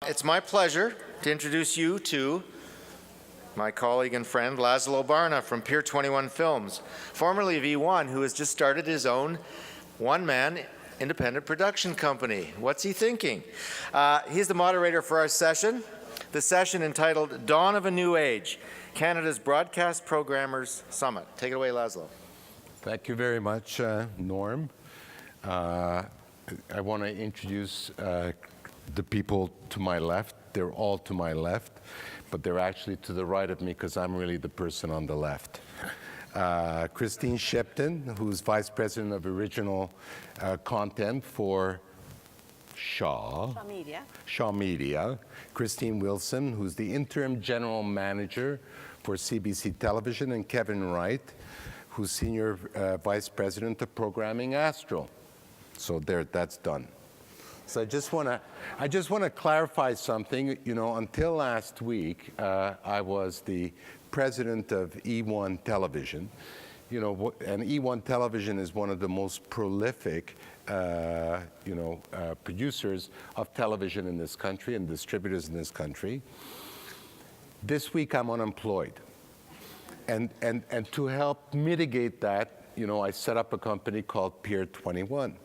It's my pleasure to introduce you to my colleague and friend, Laszlo Barna from Pier 21 Films, formerly of E1, who has just started his own one-man independent production company. What's he thinking? He's the moderator for our session, the session entitled Dawn of a New Age, Canada's Broadcast Programmers Summit. Take it away, Laszlo. Thank you very much, Norm. I want to introduce the people to my left. They're all to my left, but they're actually to the right of me because I'm really the person on the left. Christine Shipton, who's Vice President of Original Content for Shaw Media. Christine Wilson, who's the Interim General Manager for CBC Television, and Kevin Wright, who's Senior Vice President of Programming Astral. So there, that's done. So I just want to clarify something. You know, until last week, I was the president of E1 Television. You know, and E1 Television is one of the most prolific, producers of television in this country and distributors in this country. This week, I'm unemployed, and to help mitigate that, you know, I set up a company called Pier 21.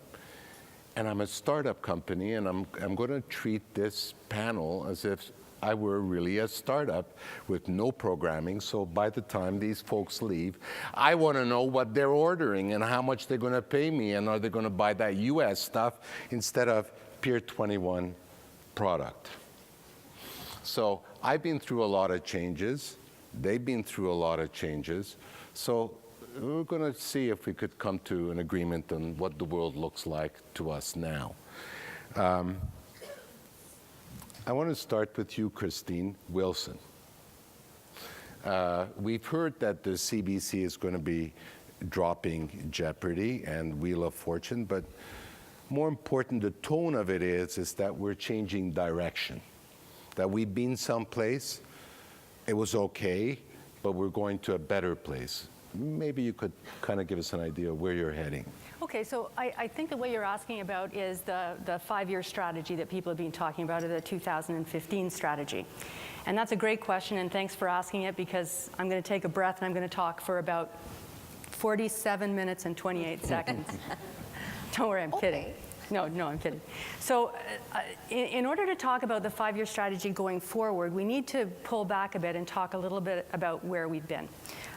And I'm a startup company, and I'm going to treat this panel as if I were really a startup with no programming. So by the time these folks leave, I want to know what they're ordering and how much they're going to pay me, and are they going to buy that US stuff instead of Pier 21 product. So I've been through a lot of changes. They've been through a lot of changes. So we're going to see if we could come to an agreement on what the world looks like to us now. I want to start with you, Christine Wilson. We've heard that the CBC is going to be dropping Jeopardy and Wheel of Fortune, but more important, the tone of it is that we're changing direction. That we've been someplace, it was okay, but we're going to a better place. Maybe you could kind of give us an idea of where you're heading. Okay, so I think the way you're asking about is the five-year strategy that people have been talking about, or the 2015 strategy. And that's a great question, and thanks for asking it, because I'm going to take a breath and I'm going to talk for about 47 minutes and 28 seconds. Don't worry, I'm kidding. No, I'm kidding. So in order to talk about the five-year strategy going forward, we need to pull back a bit and talk a little bit about where we've been.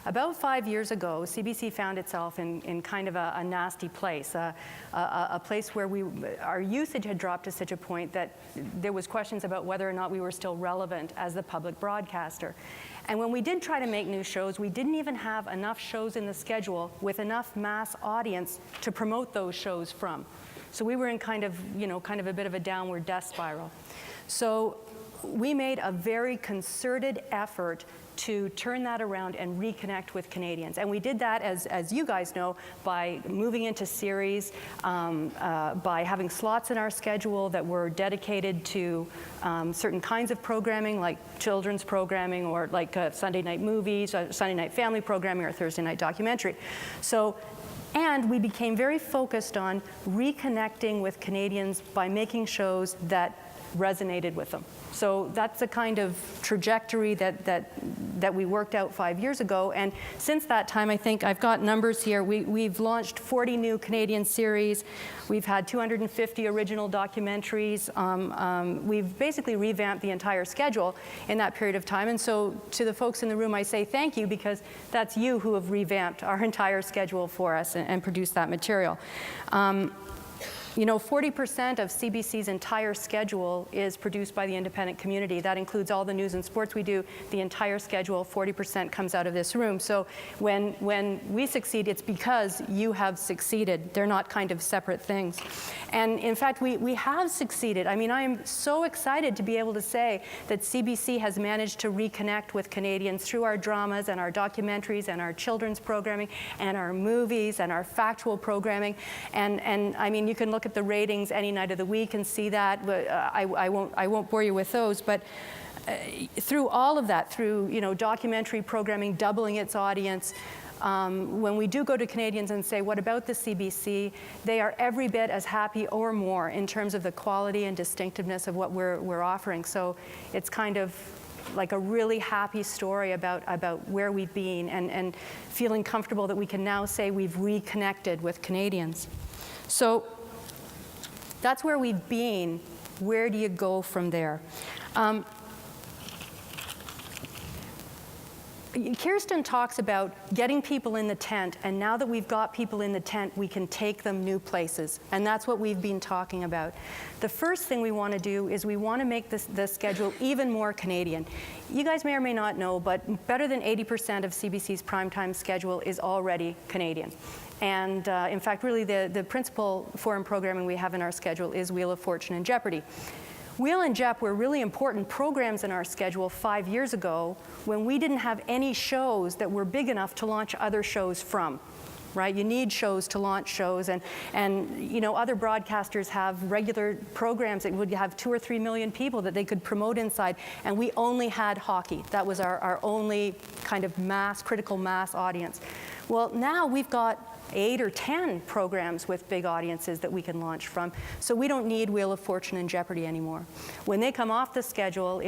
About 5 years ago, CBC found itself in kind of a nasty place, a place where our usage had dropped to such a point that there was questions about whether or not we were still relevant as the public broadcaster. And when we did try to make new shows, we didn't even have enough shows in the schedule with enough mass audience to promote those shows from. So we were in kind of a bit of a downward death spiral. So we made a very concerted effort to turn that around and reconnect with Canadians. And we did that, as you guys know, by moving into series, by having slots in our schedule that were dedicated to certain kinds of programming, like children's programming, or like Sunday night movies, Sunday night family programming, or Thursday night documentary. And we became very focused on reconnecting with Canadians by making shows that resonated with them. So that's the kind of trajectory that we worked out 5 years ago. And since that time, I think I've got numbers here. We've launched 40 new Canadian series. We've had 250 original documentaries. We've basically revamped the entire schedule in that period of time. And so to the folks in the room, I say thank you, because that's you who have revamped our entire schedule for us and produced that material. 40% of CBC's entire schedule is produced by the independent community. That includes all the news and sports we do. The entire schedule, 40% comes out of this room. So when we succeed, it's because you have succeeded. They're not kind of separate things. And in fact, we have succeeded. I mean, I am so excited to be able to say that CBC has managed to reconnect with Canadians through our dramas and our documentaries and our children's programming and our movies and our factual programming. And I mean, you can look at the ratings any night of the week and see that. I won't bore you with those, but through all of that, through documentary programming, doubling its audience, when we do go to Canadians and say, what about the CBC, they are every bit as happy or more in terms of the quality and distinctiveness of what we're offering. So it's kind of like a really happy story about where we've been and feeling comfortable that we can now say we've reconnected with Canadians. So that's where we've been. Where do you go from there? Kirsten talks about getting people in the tent, and now that we've got people in the tent, we can take them new places, and that's what we've been talking about. The first thing we want to do is we want to make the schedule even more Canadian. You guys may or may not know, but better than 80% of CBC's primetime schedule is already Canadian. And in fact, really the principal foreign programming we have in our schedule is Wheel of Fortune and Jeopardy! Wheel and Jep were really important programs in our schedule 5 years ago when we didn't have any shows that were big enough to launch other shows from, right? You need shows to launch shows, and other broadcasters have regular programs that would have 2 or 3 million people that they could promote inside, and we only had hockey. That was our only kind of critical mass audience. Well, now we've got 8 or 10 programs with big audiences that we can launch from, so we don't need Wheel of Fortune and Jeopardy! Anymore. When they come off the schedule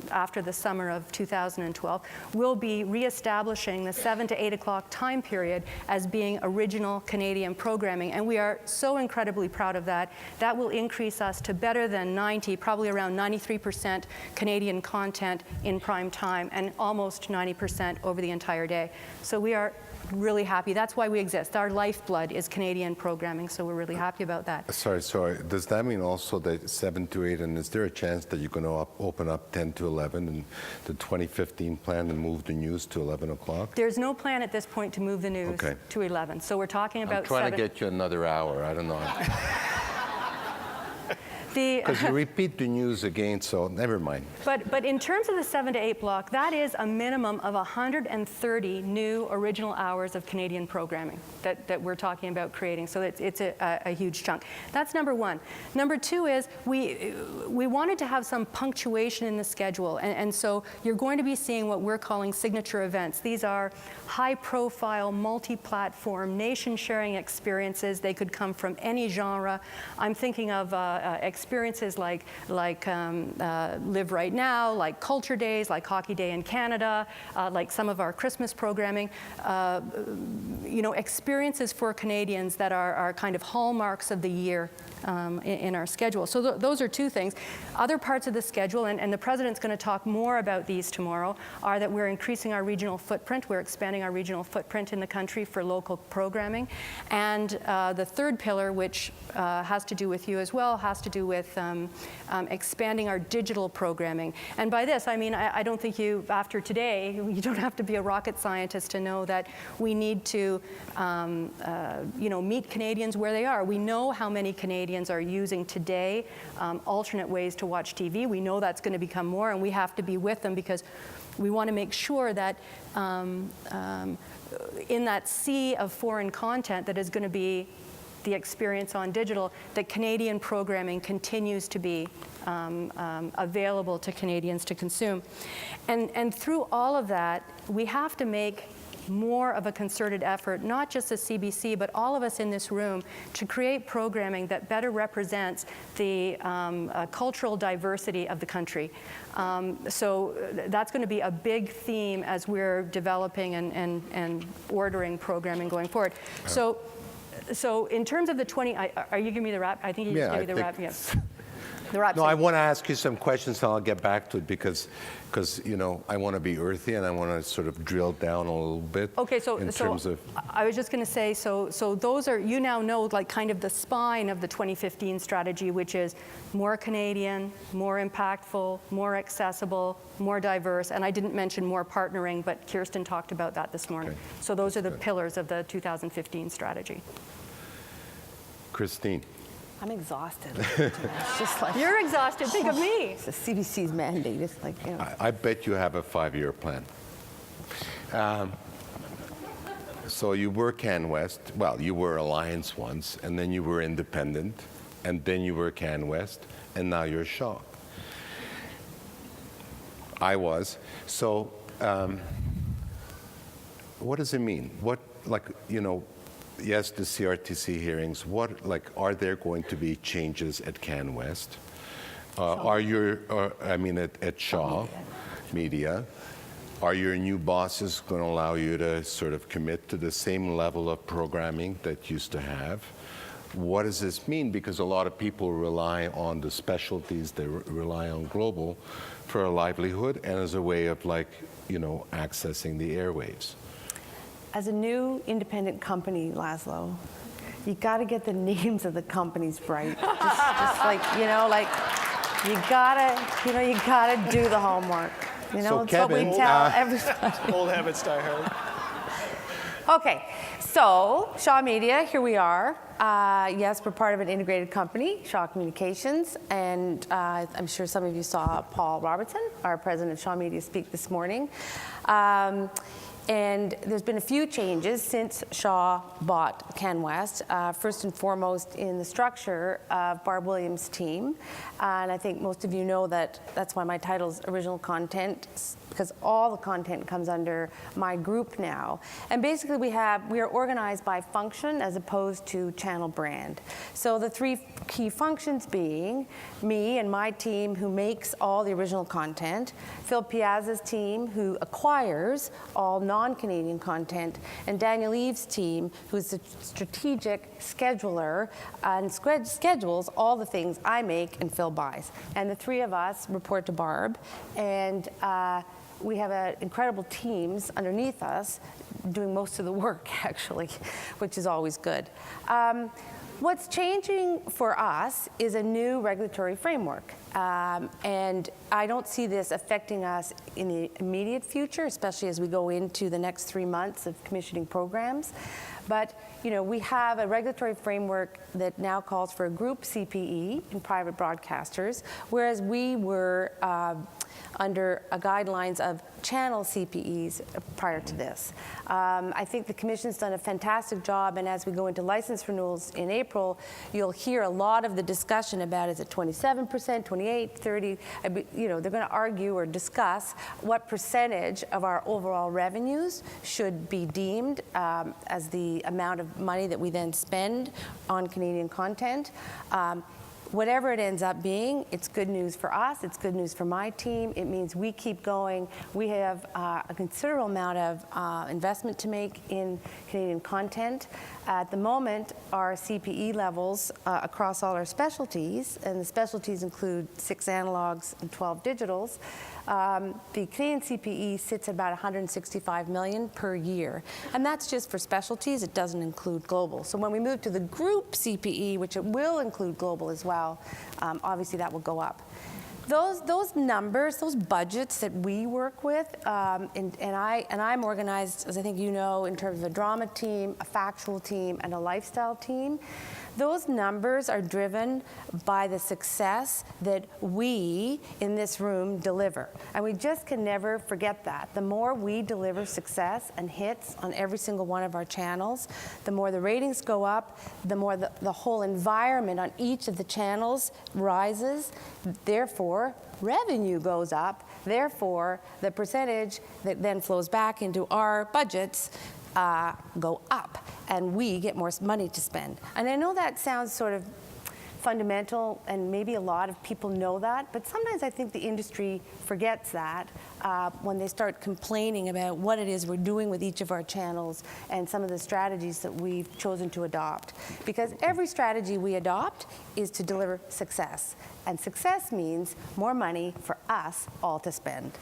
after the summer of 2012, we'll be reestablishing the 7 to 8 o'clock time period as being original Canadian programming, and we are so incredibly proud of that. That will increase us to better than 90, probably around 93% Canadian content in prime time, and almost 90% over the entire day. So we are really happy. That's why we exist. Our lifeblood is Canadian programming, so we're really happy about that. Sorry. Does that mean also that 7 to 8, and is there a chance that you're going to open up 10 to 11 and the 2015 plan and move the news to 11 o'clock? There's no plan at this point to move the news to 11. So we're talking about I'm trying to get you another hour. I don't know. Because you repeat the news again, so never mind. But in terms of the 7 to 8 block, that is a minimum of 130 new original hours of Canadian programming that we're talking about creating. So it's a huge chunk. That's number one. Number two is we wanted to have some punctuation in the schedule. And so you're going to be seeing what we're calling signature events. These are high-profile, multi-platform, nation-sharing experiences. They could come from any genre. I'm thinking of experiences like Live Right Now, like Culture Days, like Hockey Day in Canada, like some of our Christmas programming. Experiences for Canadians that are kind of hallmarks of the year in our schedule. So those are two things. Other parts of the schedule, and the President's going to talk more about these tomorrow, are that we're increasing our regional footprint. We're expanding our regional footprint in the country for local programming. And the third pillar, which has to do with you as well, has to do with expanding our digital programming. And by this, I mean, I don't think after today, you don't have to be a rocket scientist to know that we need to meet Canadians where they are. We know how many Canadians are using today alternate ways to watch TV. We know that's going to become more, and we have to be with them because we want to make sure that in that sea of foreign content that is going to be the experience on digital, that Canadian programming continues to be available to Canadians to consume. And through all of that, we have to make more of a concerted effort, not just the CBC, but all of us in this room, to create programming that better represents the cultural diversity of the country. So that's going to be a big theme as we're developing and ordering programming going forward. So in terms of the 20, are you giving me the wrap? I think you just gave me the wrap. Yes. The wrap. No, I want to ask you some questions, and I'll get back to it because I want to be earthy and I want to sort of drill down a little bit. Okay, so terms of. I was just going to say, so those are, you now know, like kind of the spine of the 2015 strategy, which is more Canadian, more impactful, more accessible, more diverse, and I didn't mention more partnering, but Kirsten talked about that this morning. Okay. So those are the pillars of the 2015 strategy. Christine. I'm exhausted. It's just like, You're exhausted. Think of me. it's the CBC's mandate. It's like, I bet you have a 5-year plan. So you were CanWest. Well, you were Alliance once, and then you were Independent, and then you were CanWest, and now you're Shaw. I was. So what does it mean? What, like, you know, yes, the CRTC hearings, what, like, are there going to be changes at CanWest? At Shaw Media, are your new bosses going to allow you to sort of commit to the same level of programming that you used to have? What does this mean? Because a lot of people rely on the specialties, they rely on global for a livelihood and as a way of, like, you know, accessing the airwaves. As a new independent company, Laszlo, you got to get the names of the companies right. just like, you know, like, you gotta do the homework. You know, So that's Kevin, what we tell everybody. Old habits die hard. Okay, so Shaw Media, here we are. Yes, we're part of an integrated company, Shaw Communications, and I'm sure some of you saw Paul Robertson, our president of Shaw Media, speak this morning. And there's been a few changes since Shaw bought CanWest. First and foremost in the structure of Barb Williams' team. And I think most of you know that that's why my title is Original Content, because all the content comes under my group now. And basically we are organized by function as opposed to channel brand. So the three key functions being me and my team who makes all the original content, Phil Piazza's team who acquires all non-Canadian content, and Daniel Eve's team who's the strategic scheduler and schedules all the things I make and Phil buys. And the three of us report to Barb, and we have incredible teams underneath us doing most of the work, actually, which is always good. What's changing for us is a new regulatory framework. And I don't see this affecting us in the immediate future, especially as we go into the next 3 months of commissioning programs. But you know, we have a regulatory framework that now calls for a group CPE in private broadcasters, whereas we were under guidelines of channel CPEs prior to this. I think the Commission's done a fantastic job, and as we go into license renewals in April, you'll hear a lot of the discussion about is it 27%, 28, 30, you know, they're going to argue or discuss what percentage of our overall revenues should be deemed as the amount of money that we then spend on Canadian content. Whatever it ends up being, it's good news for us, it's good news for my team. It means we keep going. We have a considerable amount of investment to make in Canadian content. At the moment, our CPE levels across all our specialties, and the specialties include 6 analogs and 12 digitals, the Canadian CPE sits at about 165 million per year. And that's just for specialties, it doesn't include global. So when we move to the group CPE, which it will include global as well, obviously that will go up. Those numbers, those budgets that we work with, and I'm organized, as I think you know, in terms of a drama team, a factual team, and a lifestyle team. Those numbers are driven by the success that we in this room deliver. And we just can never forget that. The more we deliver success and hits on every single one of our channels, the more the ratings go up, the more the whole environment on each of the channels rises. Therefore, revenue goes up. Therefore, the percentage that then flows back into our budgets go up, and we get more money to spend. And I know that sounds sort of fundamental, and maybe a lot of people know that, but sometimes I think the industry forgets that when they start complaining about what it is we're doing with each of our channels and some of the strategies that we've chosen to adopt. Because every strategy we adopt is to deliver success, and success means more money for us all to spend.